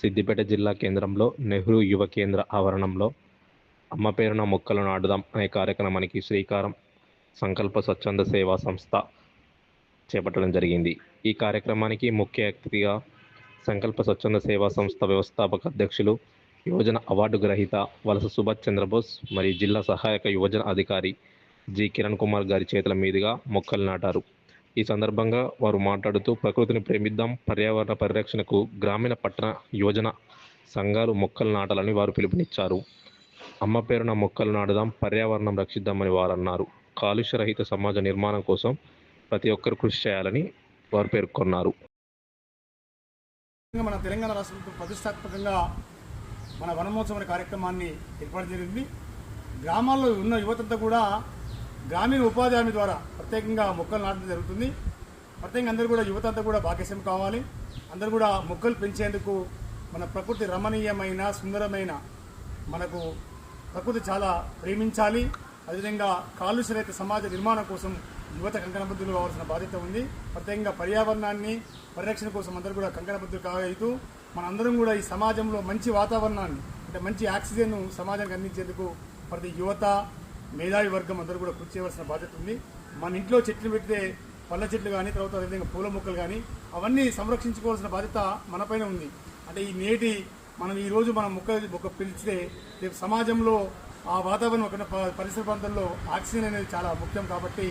సిద్దిపేట జిల్లా కేంద్రంలో నెహ్రూ యువ కేంద్ర ఆవరణంలో అమ్మ పేరున మొక్కలు నాటుదాం అనే కార్యక్రమానికి శ్రీకారం సంకల్ప స్వచ్ఛంద సేవా సంస్థ చేపట్టడం జరిగింది. ఈ కార్యక్రమానికి ముఖ్య అతిథిగా సంకల్ప స్వచ్ఛంద సేవా సంస్థ వ్యవస్థాపక అధ్యక్షులు, యువజన అవార్డు గ్రహీత వలస సుభాష్ చంద్రబోస్ మరియు జిల్లా సహాయక యువజన అధికారి జి కిరణ్ కుమార్ గారి చేతుల మీదుగా మొక్కలు నాటారు. ఈ సందర్భంగా వారు మాట్లాడుతూ ప్రకృతిని ప్రేమిద్దాం, పర్యావరణ పరిరక్షణకు గ్రామీణ పట్టణ యువజన సంఘాలు మొక్కలు నాటాలని వారు పిలుపునిచ్చారు. అమ్మ పేరున మొక్కలు నాటుదాం, పర్యావరణం రక్షిద్దామని వారు అన్నారు. కాలుష్య రహిత సమాజ నిర్మాణం కోసం ప్రతి ఒక్కరు కృషి చేయాలని వారు పేర్కొన్నారు. మన తెలంగాణ రాష్ట్రంతో ప్రతిష్టాత్మకంగా మన వనమహోత్సవం అనే కార్యక్రమాన్ని ఏర్పాటు జరిగింది. గ్రామాల్లో ఉన్న యువతంతా కూడా గ్రామీణ ఉపాధి హామీ ద్వారా ప్రత్యేకంగా మొక్కలు నాటడం జరుగుతుంది. ప్రత్యేకంగా అందరూ కూడా యువత అంతా కూడా భాగస్వామ్యం కావాలి. అందరూ కూడా మొక్కలు పెంచేందుకు మన ప్రకృతి రమణీయమైన సుందరమైన మనకు ప్రకృతి చాలా ప్రేమించాలి. అదేవిధంగా కాలుష్య రహిత సమాజ నిర్మాణం కోసం యువత కంకణబద్ధులు కావాల్సిన బాధ్యత ఉంది. ప్రత్యేకంగా పర్యావరణాన్ని పరిరక్షణ కోసం అందరూ కూడా కంకణబద్ధులు కాగలుగుతూ మనందరం కూడా ఈ సమాజంలో మంచి వాతావరణాన్ని అంటే మంచి ఆక్సిజన్ సమాజానికి అందించేందుకు ప్రతి యువత మేధావి వర్గం అందరూ కూడా కృషి చేయవలసిన బాధ్యత ఉంది. మన ఇంట్లో చెట్లు పెడితే పళ్ళ చెట్లు కానీ తర్వాత అదేవిధంగా పూల మొక్కలు కానీ అవన్నీ సంరక్షించుకోవాల్సిన బాధ్యత మనపైన ఉంది. అంటే మనం ఈరోజు మనం మొక్క పిలిస్తే రేపు సమాజంలో ఆ వాతావరణం ఒక పరిసర ప్రాంతంలో ఆక్సిజన్ అనేది చాలా ముఖ్యం కాబట్టి